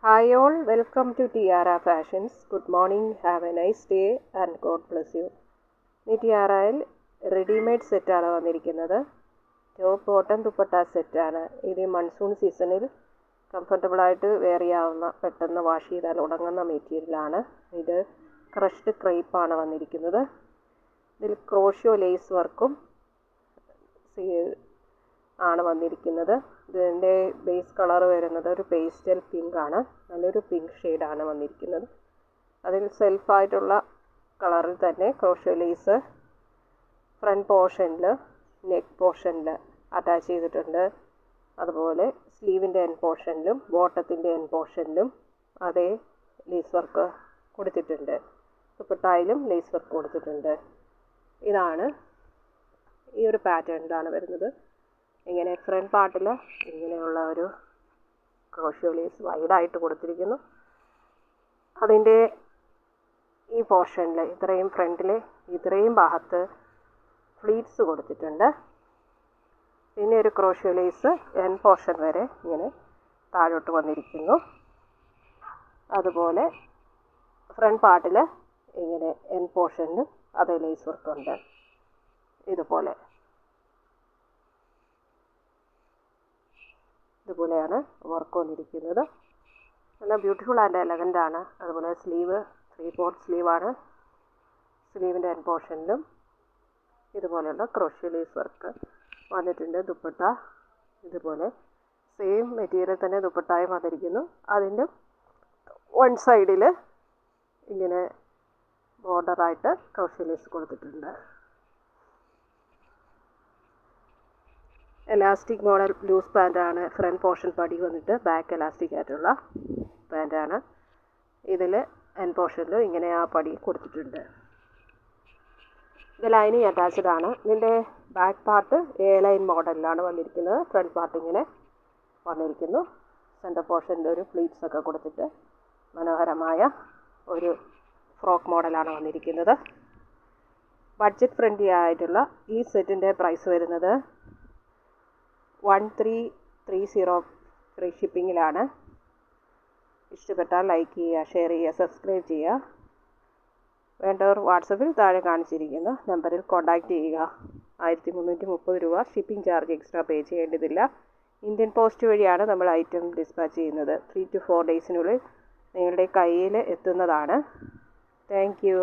Hi all, welcome to Tiara Fashions. Good morning, have a nice day and God bless you. ഈ ടിയാറയിൽ readymade സെറ്റാണ് വന്നിരിക്കുന്നത്. Top bottom dupatta സെറ്റാണ്. ഇത് monsoon സീസണിൽ കംഫർട്ടബിളായിട്ട് wear ചെയ്യാവുന്ന, പെട്ടെന്ന് വാഷ് ചെയ്താൽ ഉണങ്ങുന്ന മെറ്റീരിയലാണ്. ഇത് ക്രഷ്ഡ് ക്രേപ്പാണ് വന്നിരിക്കുന്നത്. ഇതിൽ ക്രോഷ്യോ ലേസ് വർക്കും ആണ് വന്നിരിക്കുന്നത്. ഇതിൻ്റെ ബേസ് കളർ വരുന്നത് ഒരു പേസ്റ്റൽ പിങ്ക് ആണ്. നല്ലൊരു പിങ്ക് ഷെയ്ഡാണ് വന്നിരിക്കുന്നത്. അതിൽ സെൽഫായിട്ടുള്ള കളറിൽ തന്നെ ക്രോഷ്യോ ലേസ് ഫ്രണ്ട് പോർഷനിൽ, നെക്ക് പോർഷനിൽ അറ്റാച്ച് ചെയ്തിട്ടുണ്ട്. അതുപോലെ സ്ലീവിൻ്റെ എൻ പോർഷനിലും ബോട്ടത്തിൻ്റെ എൻ പോർഷനിലും അതേ ലേസ് വർക്ക് കൊടുത്തിട്ടുണ്ട്. ദുപ്പട്ടായിലും ലേസ് വർക്ക് കൊടുത്തിട്ടുണ്ട്. ഇതാണ് ഈ ഒരു പാറ്റേണിലാണ് വരുന്നത്. ഇങ്ങനെ ഫ്രണ്ട് പാർട്ടിൽ ഇങ്ങനെയുള്ള ഒരു ക്രോഷ്യോ ലേസ് വൈഡായിട്ട് കൊടുത്തിരിക്കുന്നു. അതിൻ്റെ ഈ പോർഷനിൽ ഇത്രയും ഫ്രണ്ടിൽ ഇത്രയും ഭാഗത്ത് ഫ്ലീറ്റ്സ് കൊടുത്തിട്ടുണ്ട്. പിന്നെ ഒരു ക്രോഷ്യോ ലേസ് എൻ പോർഷൻ വരെ ഇങ്ങനെ താഴോട്ട് വന്നിരിക്കുന്നു. അതുപോലെ ഫ്രണ്ട് പാർട്ടിൽ ഇങ്ങനെ എൻ പോർഷനിലും അതേ ലേസ് വർക്കുണ്ട്. ഇതുപോലെയാണ് വർക്ക് വന്നിരിക്കുന്നത്. നല്ല ബ്യൂട്ടിഫുൾ ആൻഡ് എലഗൻ്റ് ആണ്. അതുപോലെ സ്ലീവ് 3/4 സ്ലീവാണ്. സ്ലീവിൻ്റെ എൻ പോർഷനിലും ഇതുപോലെയുള്ള ക്രോഷ്യോ ലേസ് വർക്ക് വന്നിട്ടുണ്ട്. ദുപ്പട്ട ഇതുപോലെ സെയിം മെറ്റീരിയൽ തന്നെ ദുപ്പട്ടായും വന്നിരിക്കുന്നു. അതിൻ്റെ വൺ സൈഡിൽ ഇങ്ങനെ ബോർഡറായിട്ട് ക്രോഷ്യോ ലേസ് കൊടുത്തിട്ടുണ്ട്. എലാസ്റ്റിക് മോഡൽ ലൂസ് പാൻറ്റാണ്. ഫ്രണ്ട് പോർഷൻ പടി വന്നിട്ട് ബാക്ക് എലാസ്റ്റിക് ആയിട്ടുള്ള പാൻറ്റാണ്. ഇതിൽ എൻ പോർഷനിലും ഇങ്ങനെ ആ പടി കൊടുത്തിട്ടുണ്ട്. ഇത് ലൈനിങ് അറ്റാച്ച്ഡ് ആണ്. ഇതിൻ്റെ ബാക്ക് പാർട്ട് എ ലൈൻ മോഡലിലാണ് വന്നിരിക്കുന്നത്. ഫ്രണ്ട് പാർട്ട് ഇങ്ങനെ വന്നിരിക്കുന്നു. സെൻറ്റർ പോർഷനിൽ ഒരു ഫ്ലീറ്റ്സ് ഒക്കെ കൊടുത്തിട്ട് മനോഹരമായ ഒരു ഫ്രോക്ക് മോഡലാണ് വന്നിരിക്കുന്നത്. ബഡ്ജറ്റ് ഫ്രണ്ട്ലി ആയിട്ടുള്ള ഈ സെറ്റിൻ്റെ പ്രൈസ് വരുന്നത് 1330 ഫ്രീ ഷിപ്പിങ്ങിലാണ്. ഇഷ്ടപ്പെട്ടാൽ ലൈക്ക് ചെയ്യുക, ഷെയർ ചെയ്യുക, സബ്സ്ക്രൈബ് ചെയ്യുക. വേണ്ടവർ വാട്സപ്പിൽ താഴെ കാണിച്ചിരിക്കുന്ന നമ്പറിൽ കോൺടാക്റ്റ് ചെയ്യുക. 1330 രൂപ ഷിപ്പിംഗ് ചാർജ് എക്സ്ട്രാ പേ ചെയ്യേണ്ടതില്ല. ഇന്ത്യൻ പോസ്റ്റ് വഴിയാണ് നമ്മൾ ഐറ്റം ഡിസ്പാച്ച് ചെയ്യുന്നത്. 3 to 4 ഡേയ്സിനുള്ളിൽ നിങ്ങളുടെ കയ്യിൽ എത്തുന്നതാണ്. Thank you.